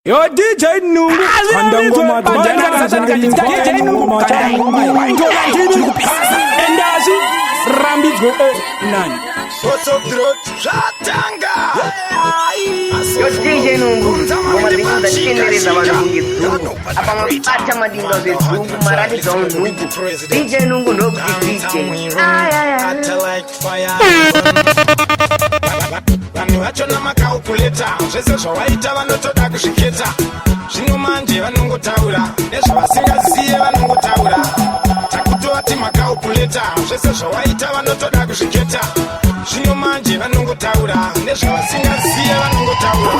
Yo DJ Nungu, Kandangoma, DJ Nungu, Endazi, Rambi go nani. What's up, Drot? Ratanga. Yo DJ Nungu, mama da chini za wanungu. Apa mapacha madingo zetu, maradi za Nungu. DJ Nungu ndo DJ. Ata like fire. Vanhu vacho namakaukuleta zvese zvavaita vanotoda kuzviketa zvino manje vanongotaura nezvavasingaziye vanongotaura takutovati makaukuleta zvese zvavaita vanotoda kuzviketa zvino manje vanongotaura nezvavasingaziye vanongotaura.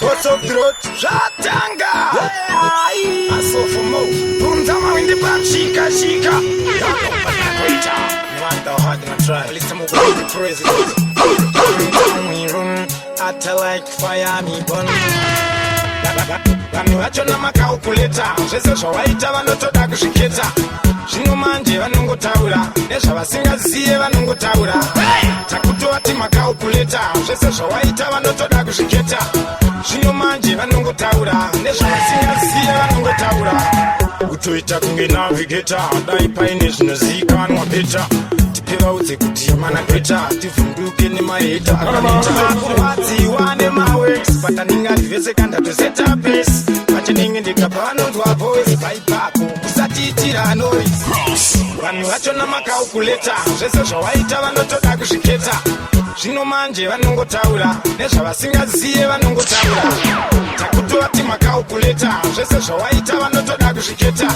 What's up, Drot? Ratanga. I saw for more. Punzama Hwindi bam shika. You want the hard to try. Listen to the president. We run at like fire me bun. Vanhu vacho namakaukuleta zvese zvavaita vanotoda kuzviketa zvino manje vanongotaura nezvavasingaziye vanongotaura takutovati makaukuleta zvese zvavaita vanotoda kuzviketa zvino manje vanongotaura nezvavasingaziye vanongotaura kutoita kunge navigeta dai paine zvinozikanwa beta tipevaudze kuti mana kweta tivhunduke nemaheta akaneta kurwadziwa nemawex pataningari vese kandatoseta pesi pachinenge ndikapanonzwa voice paipapo musatiitira noise vanhu vacho namakaukuleta zvese zvavaita vanotoda kuzviketa zvino manje vanongotaura nezvavasingaziye vanongotaura takutovati makaukuleta zvese zvavaita vanotoda kuzviketa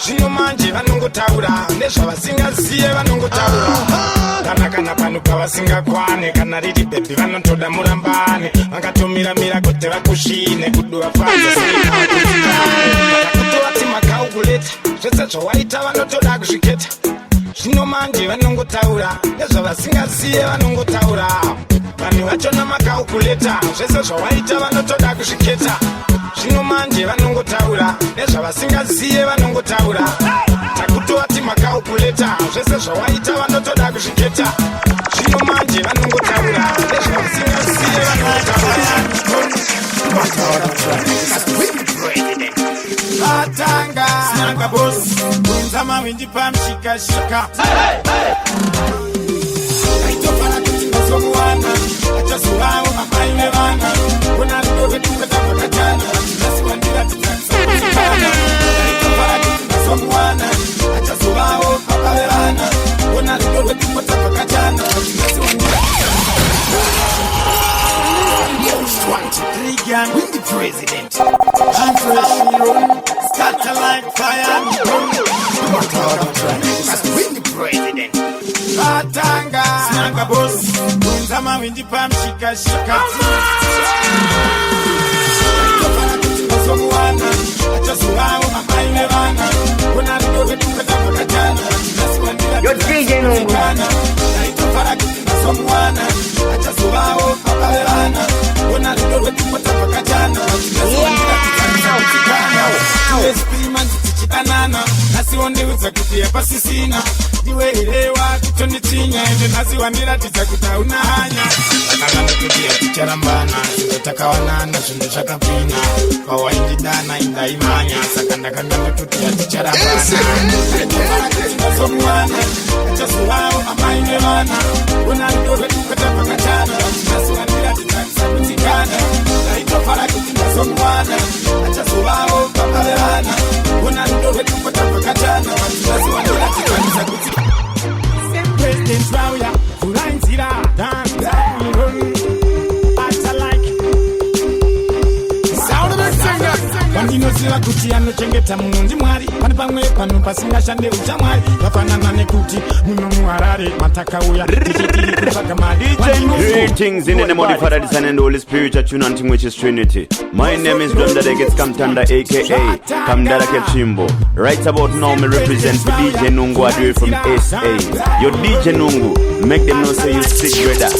zvino manje vanongotaura nezvavasingaziye vanongotaura kana pano pavasingakwane kana riri bhebhi vanotoda murambane vangatomiramira kuti vakushine kuduva fanza takutovati makaukuleta zvese zvavaita vanotoda kuzviketa zvino manje vanongotaura nezvavasingaziye vanongotaura vanhu vacho namakaukuleta zvese zvavaita vanotoda kuzviketa zvino manje vanongotaura nezvavasingaziye vanongotaura takutovati makaukuleta zvese zvavaita vanotoda kuzviketa zvino manje vanongotaura nezvavasingaziye vanongotaura. Atanga Snanga boss Punzama Hwindi pam shika Aitofana kuti masomuwana Achasuwawo mapaine vana Kuna rinove tukata pakatana Nasiwandira titansa kutikana Aitofana kuti masomuwana Achasuwawo mapave vana Kuna rinove tukata pakatana Nasiwandira Gang with the president. I'm start like fire. With the president. Atanga, Snanga boss. Punzama Hwindi pam shika. Someone, Achasuwawo mapaine vana. Kuna rinove tukata pakatana. Yo DJ Nungu. Aitofara kuti someone, Achasuwawo mapave vana. Kuna rinove tukata pakatana. Tichitanana nasiwondiudza kuti hapasisina ndiweherewa kutonditinya ende nasiwandiratidza kuti hauna hanya akana kuti haticharambana zvinhu takawanana zvinhu zvakapfina pawaindidana indaimhanya saka ndakanga ndototi haticharambana somuwana achazovawo amaine vana una ridove tukata pakatana nasiwandiratidza kusakutikana ndaitofara kuti ndasomuwana achazovawo papave vana una ridove tukata pakatana nasiwandiratidza kusakutikana. President Rauya, Hwindi dance, vandinoziva kuti anochengeta munhu ndimwari pane pamwe pano pasingashande uchamwari vafanana nekuti muno muharare matakauya tichitiri kutsvaga mari. Greetings in the name of the Father, the Son and the Holy Spirit, a tune unto which is Trinity. My name is Dondadegets Kamtanda aka Kamdara Kechimbo. Right about now me represent for DJ Nungu Adwe from SA. Your DJ Nungu, make them know say you sick brother.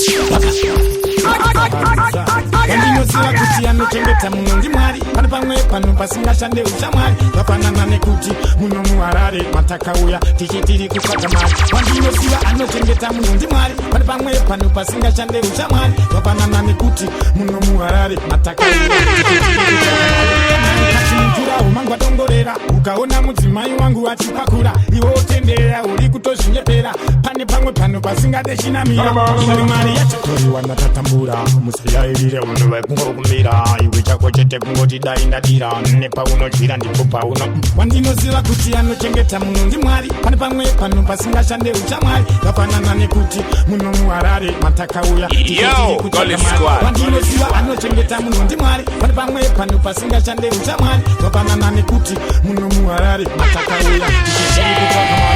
Wandinoziva kuti anochengeta muno ndi Mwari. Pane pamwe pano pasingashande uchamwari. Vafanana nekuti muno muHarare matakauya tichitiri kutsvaga mari. Wandinoziva anochengeta muno ndi Mwari. Pane pamwe pano pasingashande uchamwari. Vafanana nekuti muno muHarare matakauya tichitiri kutsvaga mari. Kachimujura umangwa dongorera. Ukaona mudzimai wangu achipakura. Iwo tendera uri kutozvinyepera. Pane pamwe pano pasingade chinamira. Iri mari yacho toriwana tatambura. Musayairire unhu vakungokumira. Iwe chako chete kungoti dai ndadira. Nepaunochira ndipo pauno. Wandinoziva kuti anochengeta muno ndi Mwari. Pane pamwe pano pasingashande uchamwari. Vafanana nekuti muno muHarare matakauya tichitiri kutsvaga mari. Wandinoziva anochengeta muno ndi Mwari. Pane pamwe pano pasingashande uchamwari. Vafanana nekuti muno muHarare matakauya tichitiri kutsvaga mari.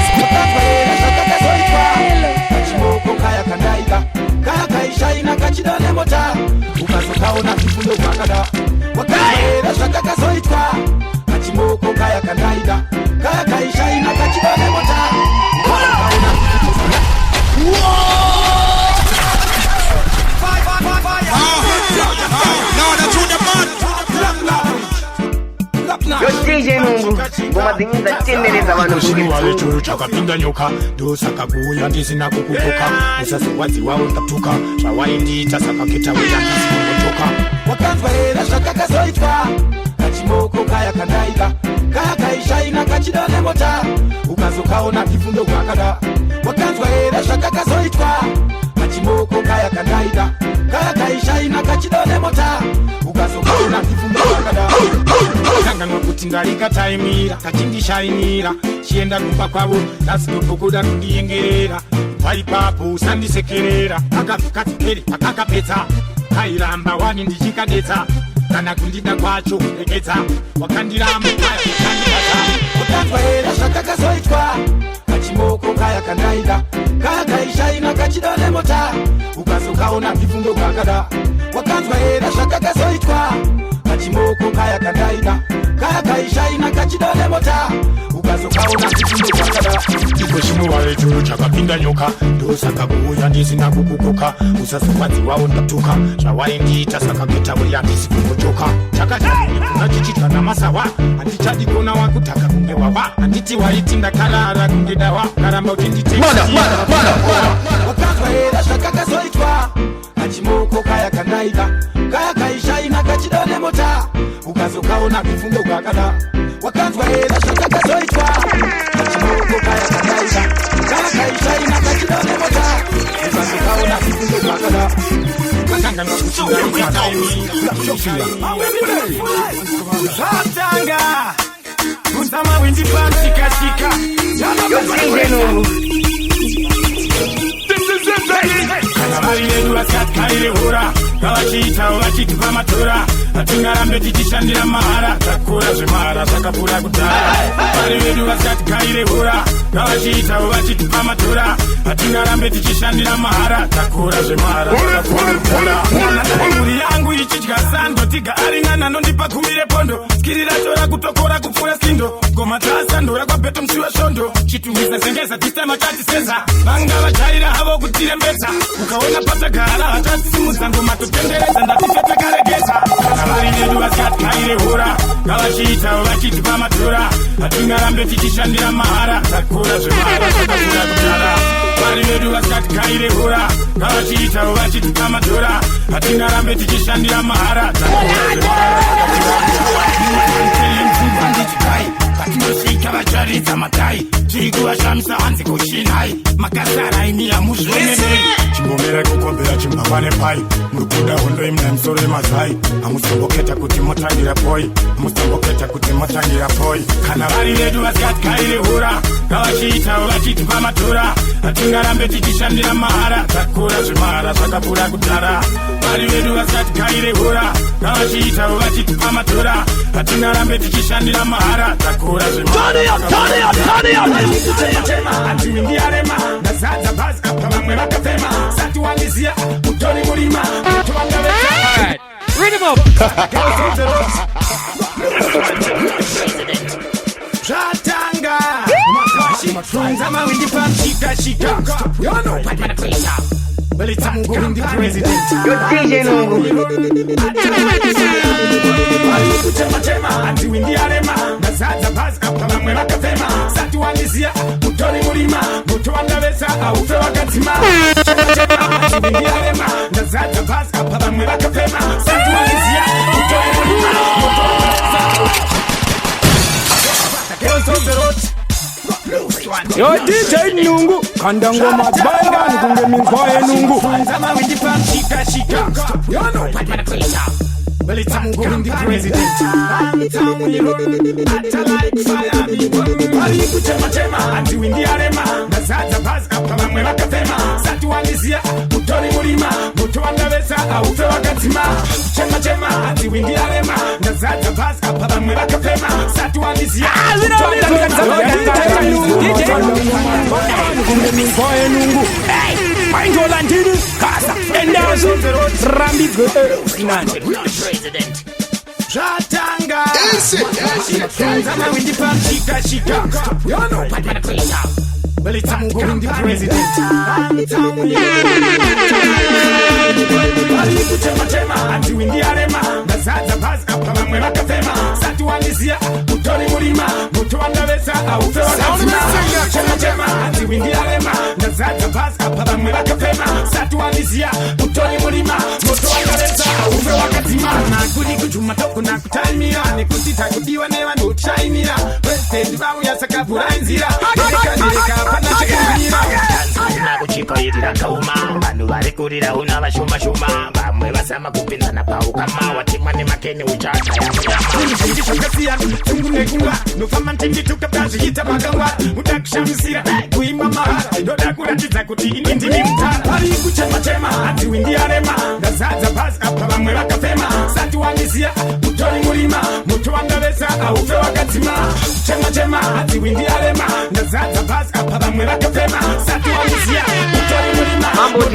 Kachimoko kaya kandaika kaya kaishaina kachidane mota ukazokaona vifundo kwakada wakaera zvakakazoitwa. Kachimoko kaya kandaika kaya kaishaina kachidane mota ukazokaona Yo DJ Nungu, ngoma zingi zatendereza vanhu kuchiriwale churu chakapinda nyoka ndosakakuuya ndisina kukukoka usasiwadzi wawo ndatuka zvawaindiita sakaketa weya ndisikungotoka. wakanzwa era zvakakazoitwa. Kachimoko kaya kandaika kaya kaishaina kachidane mota ukazokaona vifundo kwakada. Wakanzwa era zvakakazoitwa. Kachimoko kaya kandaika kaya kaishaina kachidane mota ukazokaona vifundo kwakada. Kanganwa kuti ndarikataimira kachindishainira chienda kumba kwavo ndasinopokuda kundiyengerera. Paipapo usandisekerera akafukatsikeri akakapedza kairamba wani ndichikadetsa kana kundida kwacho kurekedza wakandiramba kaya kukandibata. Wakanzwa era zvakakazoitwa. Kachimoko kaya kandaika kaya kaishaina kachidane mota ukazokaona vifundo kwakada. Wakanzwa era zvakakazoitwa. Kachimoko kaya kandaika kaya kaishaina kachidane mota ukazokaona vifundo kwakada. Chiko chimuwale churu chakapinda nyoka ndosakakuuya ndisina kukukoka usasiwadzi wawo ndatuka zvawaindiita sakaketa weya ndisikungochoka. Chakachakuna chichitwa namasawa handichadi kuona wakutaka kunge wawa handiti waiti ndakarara kunge dawa karamba kuti Wakanzwa era zvakakazoitwa. Kachimoko kaya kandaika kaya kaishaina kachidane mota ukazokaona vifundo kwakada. Wakanzwa era zvakakazoitwa. Kachimoko kaya kandaika kaya kaishaina kachidane mota ukazokaona vifundo kwakada. Kanganwa kuti ndarikataimira Zatanga Kutama Hwindi pamshikashika. Yo DJ Nungu. Kana yedu vasikaire hura kavachiita vachiti pamatora hatingarambe tichishandira mahara takura zvemahara zvakapfuura kudhara. Vari vedu vasikaire hura kavachiita vachiti pamatora hatingarambe tichishandira mahara takura zvemahara zvakapfuura kudhara. Mhuri yangu ichidya sando tiga aringana nondipa gumi repondo skirira tora kutokora kupfuura sindo ngoma dzasandora kwabeto musi wesvondo chitungisa zengeza tisema chatiseza vanga vajaira havo kutirembedza ukaona patagara hatasimudza ngoma totenderedza ndatipete karegeza. Kana vari vedu vasikaire hura ngavachiitawo vachiti pamatora hatingarambe tichishandira mahara takura zvemahara zvakapfuura kudhara. Vari vedu vasikaire hura ngavachiitawo vachiti pamatora hatingarambe tichishandira mahara takura zvemahara patinosvika vacharidza matai tiri kuvashamisa hanzi kuchinai makasara imiya muzvionenei chimbomera kukombera chimbangwane pai muri kuda hondo imina misoro yemazai hamuzomboketa kuti motangira poi hamuzomboketa kuti motangira poi. Kana vari vedu vasikaire hura ngavachiitawo vachiti pamatora hatingarambe tichishandira mahara takura zvemahara zvakapfuura kudhara. Vari vedu vasikaire hura ngavachiitawo vachiti pamatora hatingarambe tichishandira mahara takura zvemahara Hwindi ndiarema ndazadza bhazi apa vamwe vakafema sati wandiziya mutori murima muto vangaveta. Zvatanga Kutama Hwindi pamshikashika. Well, it's Nungu, Hwindi president. Yo DJ Nungu. Anti Hwindi arema nazaza basi apa bamwe bakavema satuwanizia mutoni mulima mutuwandabesa aufe wakatima Anti Hwindi arema nazaza basi apa bamwe bakavema satuwanizia mutoni mulima Yo DJ Nungu kanda ngoma banga nikunge minkwae Nungu Zama Hwindi pam shika You know Batman Creator. Well, it's Nungu, Hwindi president. Downtown we run, atta like fire me burn. Bali kuchema anti Hwindi arema nazaza basi apa bamwe bakavema satuwanizia mutoni mulima mutuwandabesa aufe wakatima chema anti Hwindi arema nazaza basi apa bamwe bakavema satuwanizia nikunge minkwae Nungu Maingola ndini kasa endazo rambi nanje president. Shatanga. Zama Hwindi pam shika You know Batman Creator. Well, it's Nungu, Hwindi president. Downtown we Bali kuchema anti Hwindi arema nazaza basi apa bamwe bakavema satuwanizia mutoni mulima mutuwandabesa aufe wakatima chema anti Hwindi arema nazaza basi apa bamwe bakavema satuwanizia mutoni mulima mutuwandabesa aufe wakatima nakuli kujuma toko nakutaimira nekutita kudiwa newa notaimira president bamu yasakavura inzira nereka pana chekambira nakuchikoirira kauma vanhu vari kurira una vashoma vamwe vasama kupinzana paukama watimwa nemakeni uchata zvinji zvakasiyana tungu nekunga nofamba ntindituka pazviita makangwa muda kushamisira kuimba mahara ndoda kuratidza kuti ini ndini mutara ari kuchema anti Hwindi arema ndazadza basi apa vamwe vakafema satuwanizia mutoni mulima mutuwandabesa aufe wakadzima chema anti Hwindi arema ndazadza basi apa vamwe vakafema satuwanizia mutoni mulima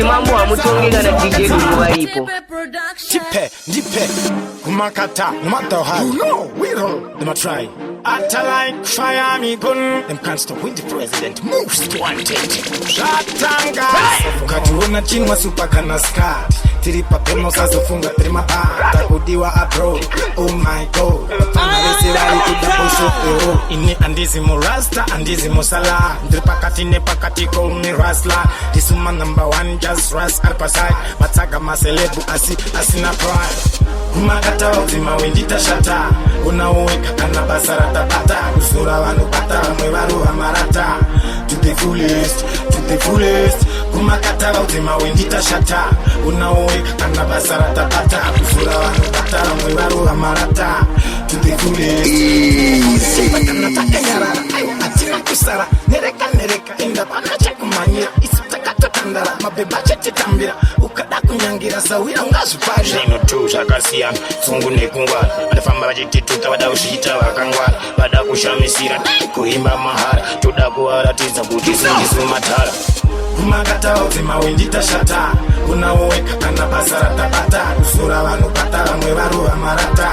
Mambo amutongeka na DJ Nungu waipo. Ndipe kumakata no matter how you know we roll them a try atta like fire me gun them can't stop with the president most wanted Shatanga ukatuona chinwa super kana skat tiripa pemo sazofunga trima bata kudiwa abroad oh my god analisi wali kudabosho ero ini andizi morasta andizi mosala ndripakati nepakati call me rasla this woman number 1 just ras alpasai matsaga maselebu asina pride kumakata uzima Hwindi tashata unaoweka kana basarata bata usura vanu bata vamwe varuva marata to the fullest kumakata uzima Hwindi tashata unaoweka kana basarata bata usura vanu bata vamwe varuva marata to the fullest pakanataka atina kusara nereka inda panachakumanyira isitakatotandara mabeba chetitambira ukada kunyangira sawira ungazvipari zvino tu zvakasiyana tsungu nekungwara vanofamba vachitituka vada kusvita vakangwara vada kushamisira kuimba mahara toda kuvaratidza kuti sindisu matara kumakata uzima Hwindi tashata unaoweka kana basa ratabata usura vanhu bata vamwe varuva marata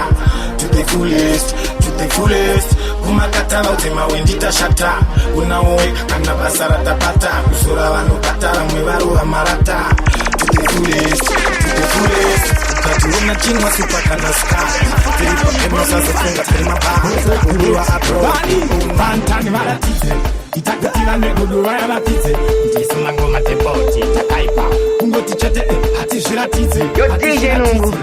to the fullest kumakata uzima Hwindi tashata unaoweka kana basa ratabata usura vanhu bata vamwe varuva marata to the fullest ukationa chinwa super kana sky tiripa pemo sazofunga trima bata kudiwa abroad vantani varatidze itakutira neguduva yavatidze ndisima ngoma tepoti takaipa kungoti chete hati zviratidze Yo DJ Nungu.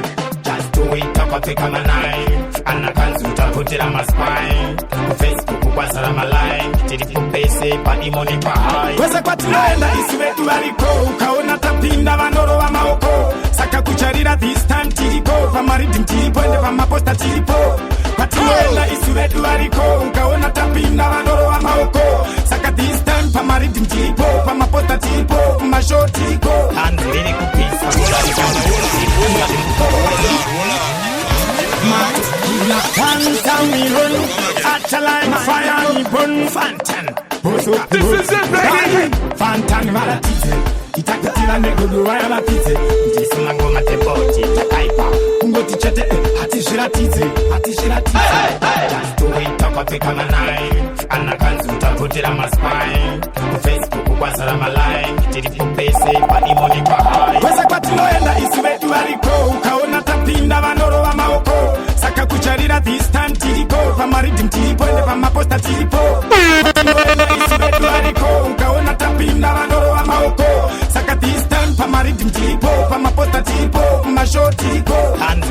just do it takapfeka manai anakanzi utaputira maspine kufacebook kwazara maline tiripo pese paimo nepahai kwese kwatinoenda isi vetu variko ukaona tapinda vanorova maoko saka kucharira this time tiripo pamaridhim tiripo ende pamaposta tiripo kwatinoenda isi vetu variko ukaona tapinda vanorova maoko saka this time pamaridhim tiripo pamaposta tiripo kumashow tiripo hanzi ndiri kupisa Downtown we run, atta like fire we burn. Fantan, this is it, baby. Fantan varatidze, itakutira neguduva yavatidze. ndisima ngoma tepoti takaipa Kungoti chete hati zviratidze. just do it takapfeka manai anakanzi utaputira maspine kufacebook kwazara maline tiripo pese paimo nepahai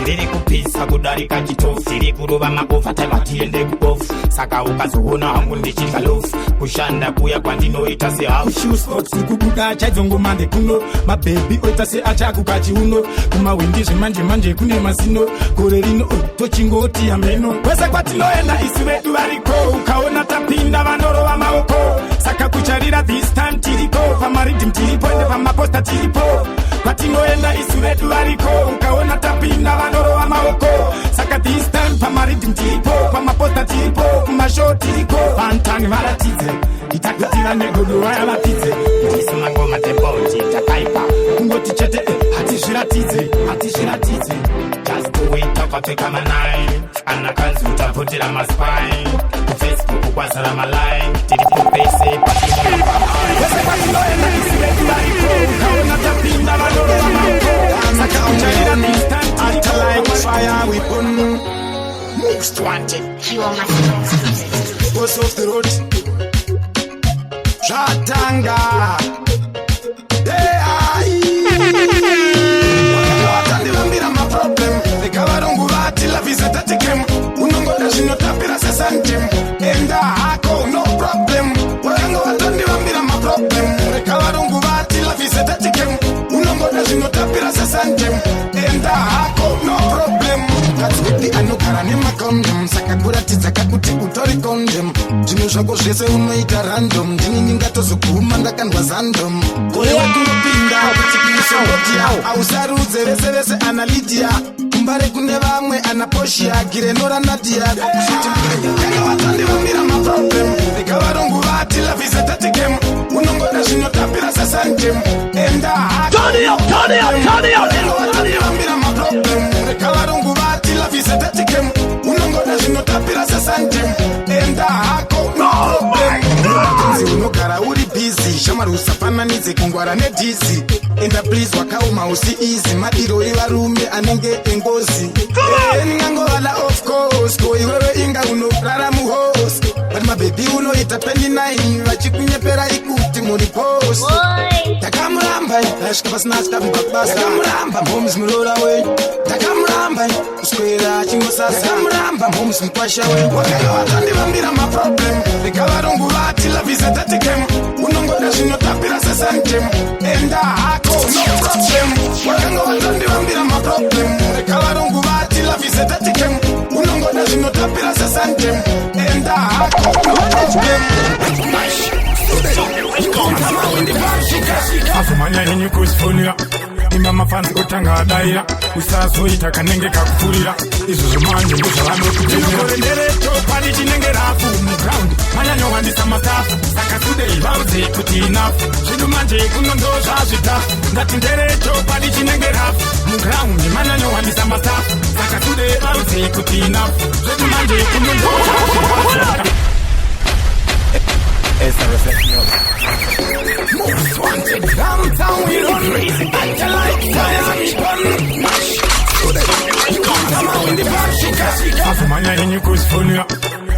riri kupisa kudarika chitofu tiri kurova makofa taiva tiende kubofu saka ukazoona hangu ndichidya lofu kushanda kuya kwandinoita sehaushuskotsikubuda chaidzongomande kuno mabhebhi oita seachakukachi uno kumawindi zvemanje manje kune masino gore rino tochingoti ameno kwese kwatinoenda isi vedu variko ukaona tapinda vanorova maoko saka kucharira this time tiripo pamaridhim tiripo ende pamaposta tiripo kwatinoenda isi vedu variko ukaona tapinda vanorova maoko saka this time pamaridhim tiripo pamaposta tiripo kumashow tiriko vantani varatidze itakutira negodo vayavatidze ndisimangoma tebonji takaipa kungoti chete hatizviratidze just do it akapfeka manai anakanzi utapotera maspine kufacebook kwazara maline tiripopese kwese kwatinoenda isivedu variko ukaona tapinda vanorova maoko saka ucharira distant atalike fire weapon most wanted You are my friend. Boss of the road Shatanga watandivambira maproblem vekavarungu vati lavisa tatikem unongoda zvinotapira sesantem enda hako no problem wakanga watandivambira maproblem vekavarungu vati lavisa tatikem unongoda zvinotapira sesantem enda hako no problem katsikuti anogara nemakondom saka kuratidza kakuti utori kondom zvinhu zvako zvese unoita random ndini ndingatozoguma ndakandwa zandom kore wakunopinda kuti kuisongotia ausarudze vese vese ana lidia kumbare kune vamwe ana poshia girenora nadia kana watandivambira maproblem vekavarungu vati lavise tatigem unongoda zvinotapira sesantem enda watandivambira maproblem vekavarungu vati lavise tatigem unongoda zvinotapira sesantem enda hako no problem unomatenzi unogara uri busy shamari usafananidze kungwara nedhizi enda please wakaoma usi easy madiro evarume anenge engozi ningangovala of course ko iwewe inga unorara muhos but mabhebhi unoita 29 vachikunyepera ikuti muri post takamuramba asvika pasina asikaviba kubasa takamuramba mhomes murora wenyu takamuramba kuswera chingosasa takamuramba mhomes mukwasha wenyu wakanga watandivambira maproblem vekavarungu vati lavisa tatigem unongoda zvinotapira sesantem enda hako no problem wakanga watandivambira maproblem vekavarungu vati lavisa tatigem unongoda zvinotapira sesantem enda hako no problem afumanya yenyu kuzifonera imba mafanzi kutanga adaira usazoita kanenge kakupfurira izvo zvomanje ndozvavanokutendereto pari chinenge rafu muground manyanyowandisa mastafu saka tudei vaudze kuti inafu zvinhu manje kuno ndozvazvitafu ndati ndereto pari chinenge rafu muground manyanyowandisa mastafu saka tudei vaudze kuti inafu zvinhu manje kuno ndozvazvitafu most wanted downtown we run crazy like fire afumanya yenyu kuzifonera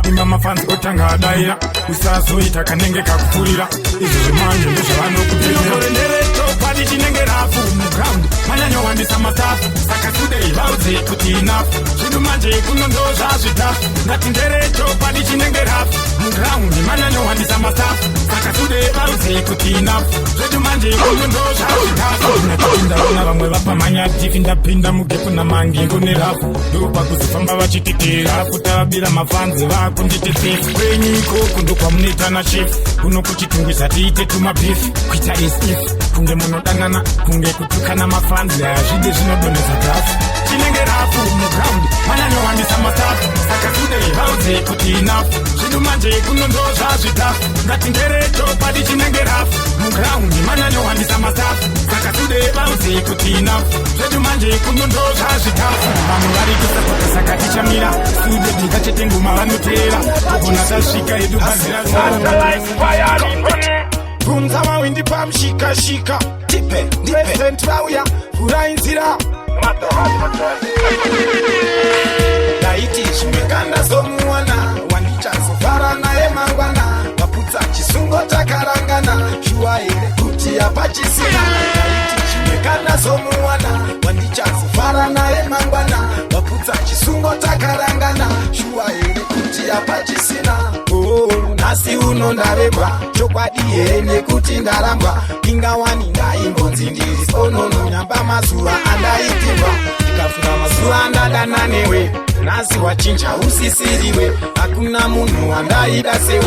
imba mafanzi kutanga adaira usazoita kanenge kakupfurira izvo zvomanje ndozvavanokutendereto pari chinenge rafu muground manyanyowandisa mastafu saka tudei vaudze kuti inafu zvinhu manje kuno ndozvazvitafu ndati ndereto pari chinenge rafu muground manyanyowandisa mastafu saka tudei vaudze kuti inafu zvinhu manje kuno ndozvazvitafu ndapindaona vamwe vapamhanya tifi ndapinda mugepu namangingo nerafu ndopakuzifamba vachititira kutavabira mafanzi vako nditi sefu kwenyu ikoko ndokwamunoitana shefu kuno kuchitungisa tiite tumabifu kuita isif kunge munodanana kunge kutukana mafanzi hazvide zvinodonhesa grafu chinenge rafu muground manyanyowandisa mastafu saka tudei vaudze kuti inafu zvinhu manje kuno ndozvazvitafu ndati ndereto padi chinenge rafu muground manyanyowandisa mastafu saka tudei vaudze kuti inafu zvinhu manje kuno ndozvazvitafu vamwe vari kusapota saka tichamira studio ndikachetenguma vanotera kugona tasvika edu bazira bvunza mawindi pamushikashika tipe president vauya vurainzira daiti zvimekanda zomuwana wandichazofara naye mangwana vaputsa chisungo takarangana shuwa here kuti hapachisina daiti zvimekanda zomuwana wandichazofara naye mangwana chisungo takarangana shuwa ere kuti apachisina nasi uno ndaremba chokwadi here nekuti ndaramba ingawani ngaimbonzi ndiri sonono nyamba mazuva andaitimba ndikafunga mazuva andadana newe nasi wachinja usisiriwe hakuna munhu wandaida sewe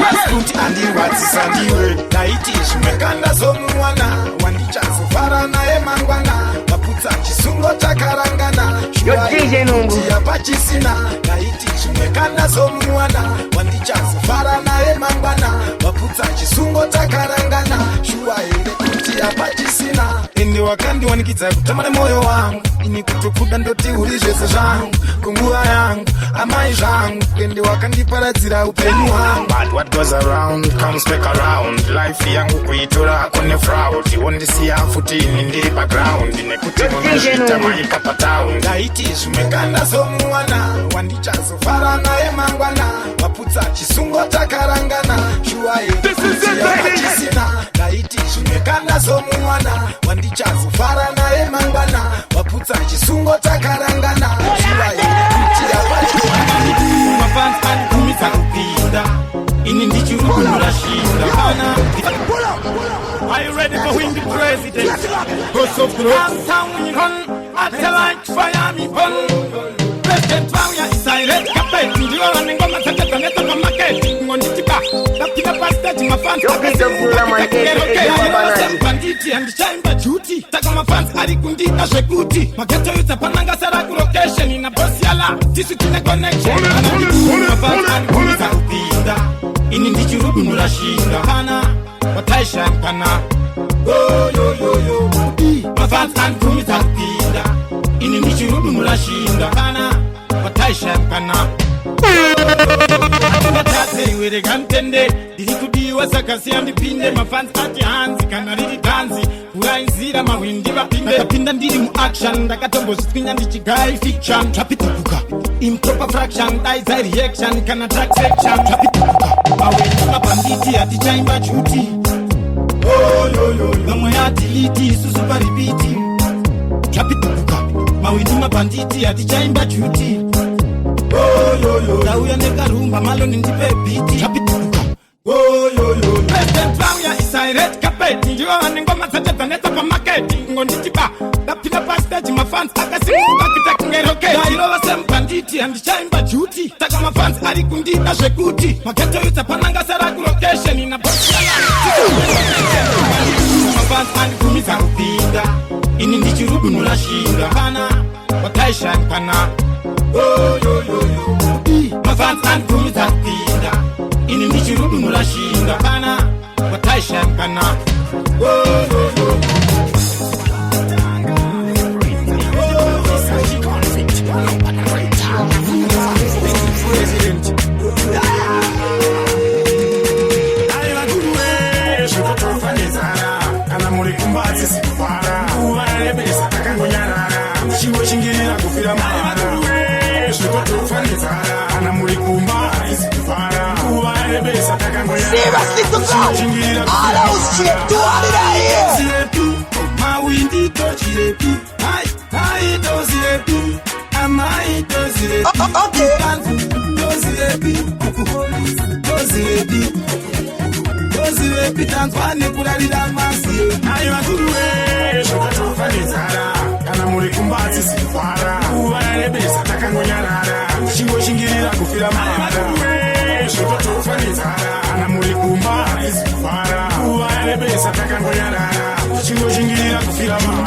asi kuti andirwadzisa ndiwe ndaiti zvimekanda somumwana wandichazofara naye mangwana vaputsa chisungo takarangana shuwaiti yapachisina ndaiti zvimekanda somumwana wandichazofara naye mangwana vaputsa chisungo takarangana shuwa here kuti yapachisina ende wakandiwanikidza kutama nemoyo wangu ini kutokuda ndoti uri zvese zvangu kunguva yangu amai zvangu ende wakandiparadzira upenyu hwangu but what goes around comes back around life yangu kuitora kune fraud wondisiya futi ini ndiri background nekuti munozvita maika patown ndaiti zvimekanda somumwana wandichazofara naye mangwana vaputsa chisungo takarangana shuwa yeapachisina ndaiti zvimekanda somumwana wandichazofara naye mangwana vaputsa chisungo takarangana shuwa yeapachisina ini ndichirukunurashinda Are you ready for Hwindi president? Go so close. I'm sounding on. I tell like fire me bun. President Wanya is a red carpet. You are running on my set and let up on my gate. Monitipa. That pina pasta to my fans. Yo pita pula manchete Okay, banditi and chamber duty. Taka my fans arikundi na shekuti. Mageto yuta pananga sara location in a bosiala. This is the connection. My fans arikundi kupinda. Ini ndichirukunurashinda. Hana. Wataisha mpana mafans ankumita pinda ini ndichirudu murashinda kana wataisha mpana Watate were gantende diri kudiwa sakasi andipinde mafans ati hanzi kana riri tanzi urainzira mahwindi vapinde kapinda ndiri mu action ndakatombo zitwinya ndichigai fiction trapituka improper fraction daiza reaction kana track section trapituka mahwindi mabanditi atichaimba chuti vamwe atiliti susu paripiti trapituka mahwindi mabanditi atichaimba chuti ndauya nekarumba maloni ndipe biti trapituka President Wanya is a red carpet. You are running on my set and net up a market. Ngonditipa, that pina pastage, my fans, Akasimuka, Kitakanga, okay. I love some banditi and chamber duty. Taka my fans, Arikundi, Nashekuti. Maketo is a Pananga Saraku location in a box. My fans, Arikumita, Pinda. In Indichurubu Nurashinda, Hana, Wataisha, Pana. My fans, Arikumita, Pinda. Ini ndichirudu murashinda kana wataisha kana seriously to God, all those shit, do all of that here. My windy touch it, I does it, I does it, okay. Does it, dance one, put a little massy. I want to wear, so that you find it, and I'm only combating Sifara, who are the best at Kangonyana. She was in Gila, who feel a man, so that you find it, and I'm only combating Sifara, who are the best at Kangonyana. She was in Gila, who feel a man,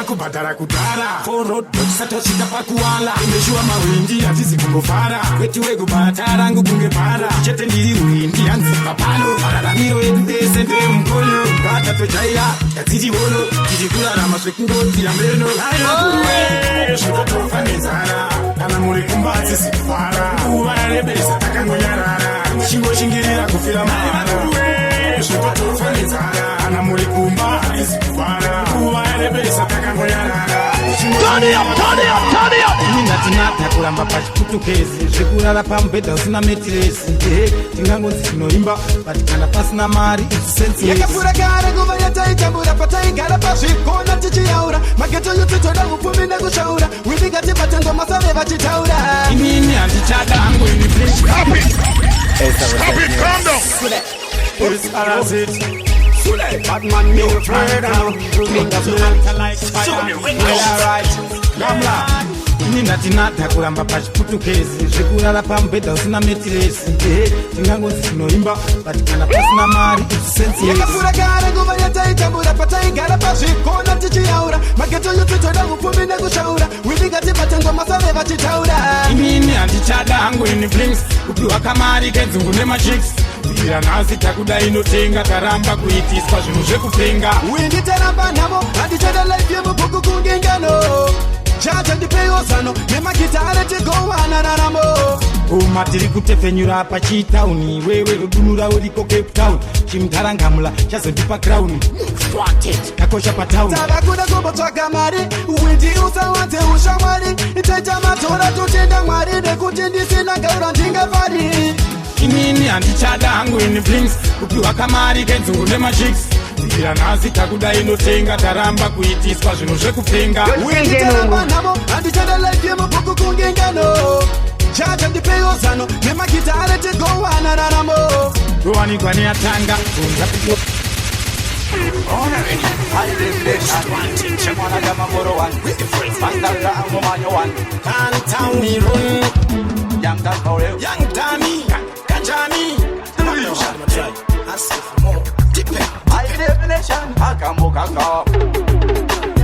Kumatara Kutara, for road, Satoshita Pakuala, imeshua mawindi atizikungofara kwetu wegu batarangu kungepara chetendiri windi anzi papalo araramiro edudesende mkolo bata tojaira katiti wolo kijikula na maswekungoti ya mbeno ayo shototofanezara kana muri kumbatsi sikufara uvarebesa takangonyarara shingo shingirira kufira mara shototofanezara kana muri kumbatsi sikufara uvarebesa takangonyarara Turn it up, turn it up, turn it up. kuramba pachiputukezi zvekurara pamubhedha usina metiresi tingangonzi tinoimba but kana pasina mari izisensi yakapfuura kare nguva yataitambura pataigara pazvikona tichiyaura mageto yutu toda upfumi nekushaura wibigati patengo masave vachitaura inini handichada hangu ini Batman me afraid now. Fingers like fire. Alright, gamla. Inina tinata kuramba pachiputukezi zvekurara pamubhedha usina metiresi tingangonzi tinoimba but kana pasina mari izisensi yakapfuura kare nguva yataitambura pataigara pazvikona tichiyaura mageto yutu toda upfumi nekushaura wibigati patengo masave vachitaura inini handichada hangu ini flings kupiwa kamari kedzungu nemachicks ira nhasi takuda inotenga taramba kuitiswa zvinhu zvekupenga Hwindi taramba nhamo handichada life yemubhuku kungengano jaja ndipeyo zano nemagitare tigowana raramo uma tiri kutefenyura pachitauni wewe rudunura uriko Cape Town chimutarangamula chazondipa crown kakosha patauni tava kuda kumbotsvaga mari Hwindi usawanze ushamwari taita matora totenda mwari nekuti ndisina gaura ndingafari inini handichada hangu ini flings kupiwa kamari kenzungu nemachicks ira nhasi takuda inotenga taramba kuitiswa zvinhu zvekupenga Hwindi taramba nhamo handichada life yemubhuku kungengano jaja ndipeyo zano nemagitare tigowana raramo ndowanikwa neyatanga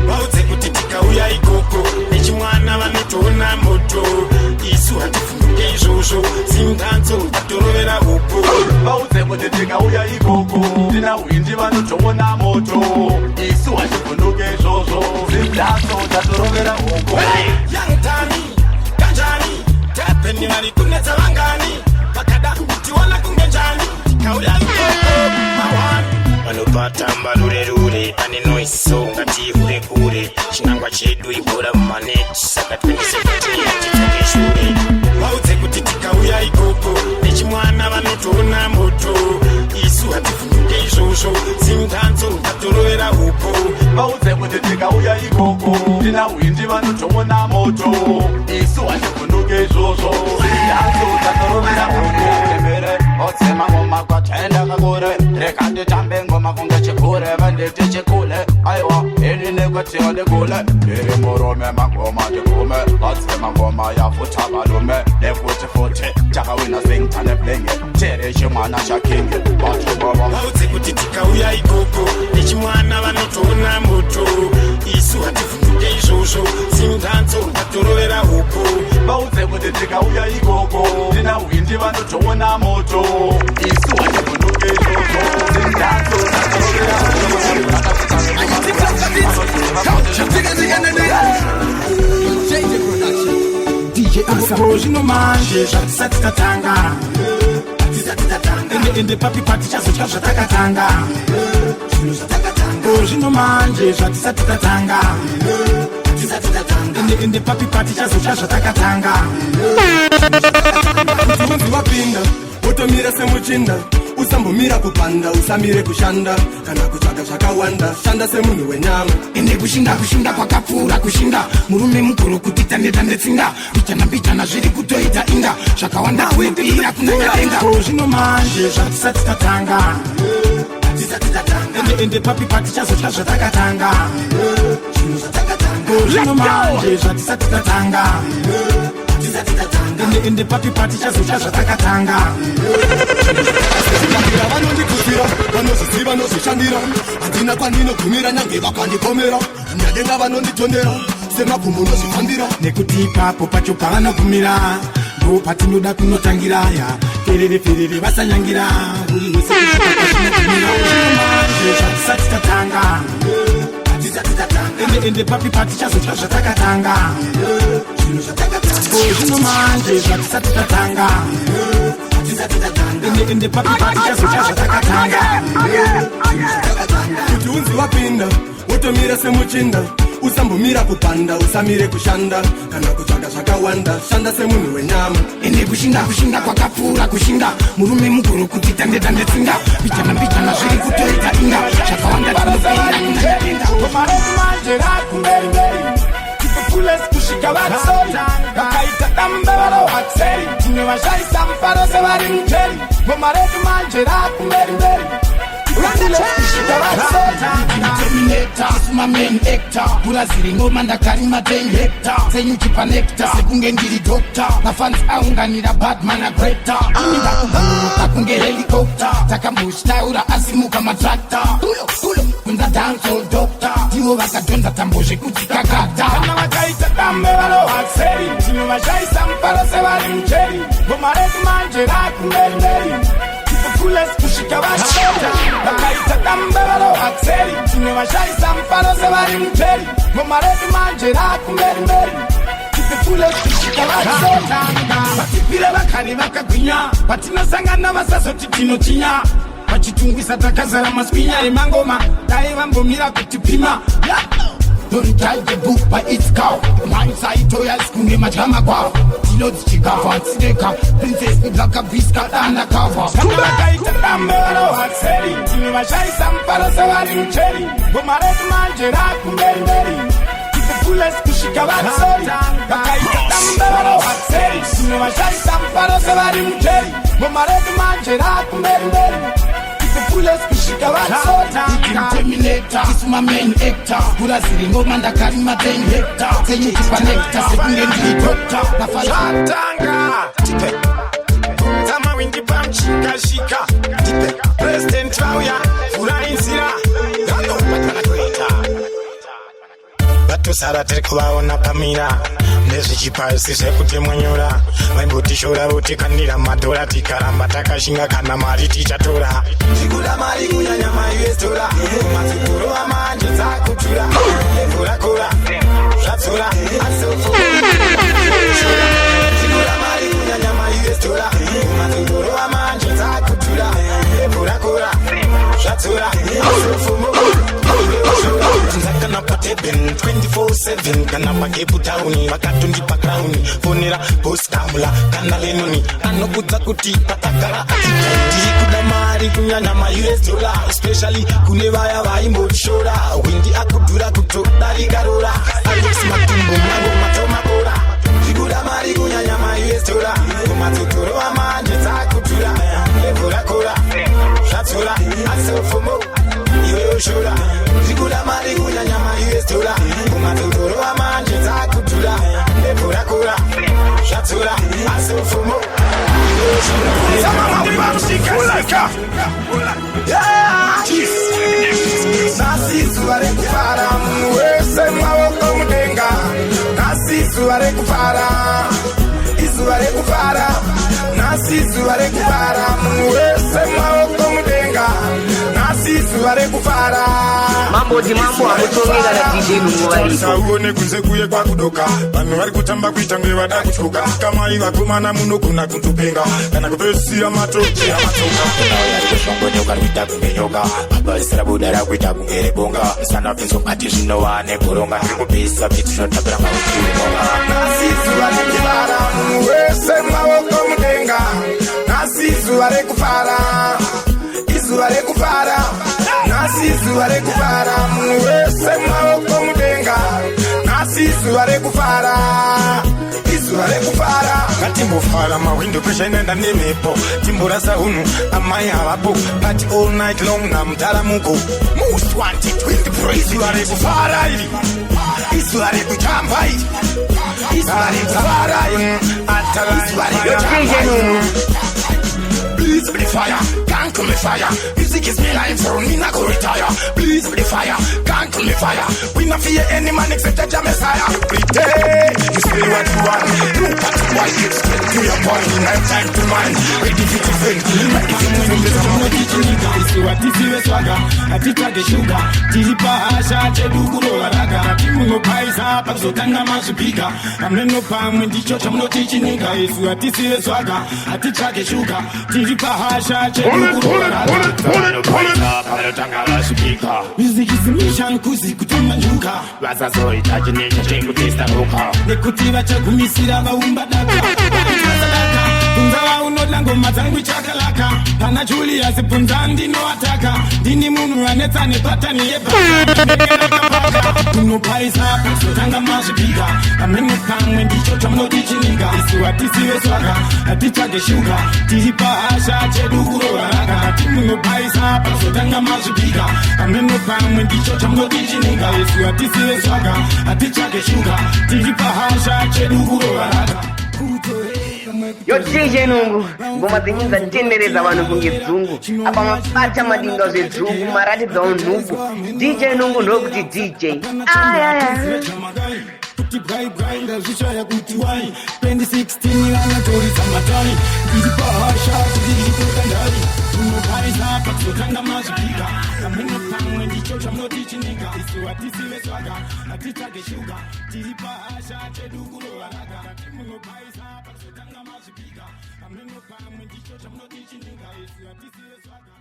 vaudze kuti tikauya ikoko nechimwana vanotoona moto isu hatifunduke izvozvo simdanzo tatorovera upo vaudze kuti tikauya ikoko tina Hwindi vanotoona moto isu hatifunduke izvozvo simdanzo tatorovera upo yangtani kanjani tapeni vari kunetsa vangani vakada kutiwana kunge njani tikauya ikoko mawani vanopata mbalurerure pane noiso ngatihure kure chinangwa chedu ibora mumaneti saka 2017 hatidzoke shure vaudze kuti tikauya ikoko nechimwana vanotoona moto isu hativhunduke izvozvo simdanzo tatorovera upo vaudze kuti tikauya ikoko tina Hwindi vanotoona moto isu hatifunduke izvozvo simdanzo tatorovera upo emere otsema ngoma kwatenda kakure rekanditambe ngoma kunge chikure vanditi chikule aiwa ini nekwetiyo ndikule iri murume mangoma ndikume otsema ngoma yafuta valume nekuti futi takawina singtane blenge tere chimwana chakingi vatubova vaudze kuti tikauya ikoko nechimwana vanotoona moto isu hativhunduke izvozvo simdanzo tatorovera upo vaudze kuti tikauya ikoko tina Hwindi vanotoona moto isu hativhunduke izvozvo simdanzo tatorovera upo zvino manje zvatisati tatanga ende papi pati chazotya zvatakatanga zvino manje zvatisati tatanga ende papi pati chazotya zvatakatanga kuti unzi wapinda wotomira semuchinda usambomira kupanda usamire kushanda kana kutsvaga zvakawanda shanda semunhu wenyama ende kushinda kwakapfuura kushinda murume mukuru kuti tandetsinga mbichana zviri kutoita inga zvakawanda kuepira kunanyadenga zvino manje zvatisati tatanga ende papi pati chazotya zvatakatanga zvino manje zvatisati tatanga ende papi pati chazotya zvatakatanga vakandira vanondikudzira vanozviziva nozvishandira handina kwandinogumira nyange vakandikomera nyadenga vanonditondera semapfumbu nozvifambira nekuti ipapo pacho pavanogumira ndo patinoda kunotangira ya perere vasanyangira uri wese manje zvatisati tatanga ende papi pati chazotya zvatakatanga zvino manje zvatisati tatanga ende papi pati chazotya zvatakatanga kuti unzi wapinda usatomira semuchinda, usambomira kupanda, usamire kushanda, kana kutsvaga zvakawanda, shanda semunhu wenyama. Ende kushinda kwakapfuura kushinda, murume muguru kuti tande tsinga, mbichana zviri kutoita inga, zvakawanda tinozaira kunyaenda. Gomaredu manje rakumberi, tipufules kusvika vatsori, vakaita dambe varohatseri, timwe vashaisa mufaro sevari mujeri. Gomaredu manje rakumberi, Terminator, my main actor. Buraziri ngoma ndakarima 10 hectare. Senyuchi pa nectar, sekunge ndiri doctor. Na fans aunganira Batman a greater. Inida kuburuka kunge helicopter. Takambushtaura asimuka matractor. Tulo, kunza dancehall doctor. Tivo vakadonza tambozhe kuti kakata. Kana vakaita dambe varohatseri, timwe vashaisa mufaro sevari mujeri. Gomaredu manje rakumberi, tipufules kusvika vatsota, vakaita dambe varohatseri, timwe vashaisa mufaro sevari mujeri. Gomaredu manje rakumberi, tipufules kusvika vatsota, vatipire vakari vakagwinya, patinosangana vasazoti tinotinya, vachitungwisa takazara maswinya emangoma, dai vambomira kutipima. Don't try the book by its cow. My side to your school, my drama cow. Tilo the chica, Sideka, Princess with like a biscuit and a cover. Kamakaita Tambero had said it. You never shy some parasavari cherry. Gomaret Manjera Kumberi. The fullest Kushikawa sorry. Bakaita Tambero had said it. You never shy some parasavari cherry. Gomaret Manjera Kumberi. Fullest kushikawa sota Terminator, this my main actor. Buraziri ngoma ndakarima 10 hectare. Senye kipa nectar, sekunge ndiri doctor. Nafala Shatanga Tama Hwindi bam shika President Trauya Fura insira Gano patana kweta Batu sara terikuwaona pamira nezvichipasi zvekuti munyura vaimbotishora votikanira madhora tikaramba takashinga kana mari tichatora tikuda mari kunyanya maUS dola mazikuru amanje dzakuturaekurakura zvatsura asofu tikuda mari kunyanya maUS dola mazikuru amanje dzakutura ekurakura zvatsura asofu Nzakana pateben 24/7 kana pakepu tauni vakatundi pakrauni fonera boss kamula kana lenoni anokudza kuti patakara atiri kuda mari kunyanya maUS dollar especially kune vaya vaimboshora Hwindi akudhura kutodarika rora Alex matumbo mango matoma bora tikuda mari kunyanya maUS dollar kumadzokoro amanje dzakudhura lekorakora zvatsura asofomo iwe ushora tikuda mari kunyanya maUS dollar kumadzokoro amanje dzakudhura lekorakora zvatsura asofomo iwe ushora samamaubamushika nasi zuva rekufara munhu wese maoko mudenga nasi zuva rekufara izuva rekufara nasi zuva rekufara munhu wese maoko mudenga nasi zuva rekufara mambo amutongera na DJ Nungu vari sauone kunze kuye kwakudoka vanhu vari kutamba kuita nge vada kutyoka kamai vakomana munogona kutupenga kana kupesira matoki amatsoka kushongonyoka rikuita kunge nyoka abasira buda rakuita kunge rebonga sana pinzo ati zvinowane kuronga ndiri kupisa kuti tinotambira mautinoga nasi zuva rekufara munhu wese maoko mudenga nasi zuva rekufara izuva rekufara nasi zuva rekufara munhu wese maoko mudenga nasi zuva rekufara izuva rekufara ngatimbofara mahwindo pesha inoenda nemhepo timborasa unhu amai havapo but all night long namutaramuko most wanted with praise izuva rekufara iri izuva rekutamba iri izuva rekufara Please be the fire, can't come the fire. Music is me life, so me not go retire. Please be the fire, can't come the fire. We not fear any man except the Messiah. Pretend you say what you want. Look at why you straight to your body. Night time to mind. Ready to defend. Ready to defend. What is your swagger? I teach the sugar. Tilipa hasha chedugu waraga. Timu no paisa pakutanga masupika. Ameno pam when the church I'm not teaching nigga. What is your swagger? I teach the sugar. Tilipa hasha chedugu waraga. Ameno paisa pakutanga masupika. Izikizimisha nkuzi kutuma njuka vasazoita chinecho chekutesta roka nekuti vachagumisira vaumba daka kunzava unodla ngoma dzangu chakalaka pana Julius bvunza ndinoataka ndini munhu anetsane patani yebaa unopaisa pasotanga mazvibika amene pamwe ndicho chamunoti chininga isu hatisive swaga hatitsvage shuga tiri pahasha chedu kurovaraka ati munopaisa pasotanga mazvibika amene pamwe ndicho chamunoti chininga isu hatisive swaga hatitsvage shuga tiri pahasha chedu kurovaraka. Yo DJ Nungu, ngoma zenyu zatendereza vanhu kungedzungu apa mabata madinga zvedzungu maratidza unhugu. DJ Nungu ndokuti DJ kuti brai ndazvishaya kuti wai pendi 16 vanatorisa matai ndiri pahasha tiririkotandari unopaisa pakuzotanga mazvibika amene pamwe ndicho chamunoti chininga isu hatisive swaga hatitsvage shuga tiri pahasha chedu kurovaraka munopaisa pakuzotanga mazvibika amene pamwe ndicho chamunoti chininga isu hatisive swaga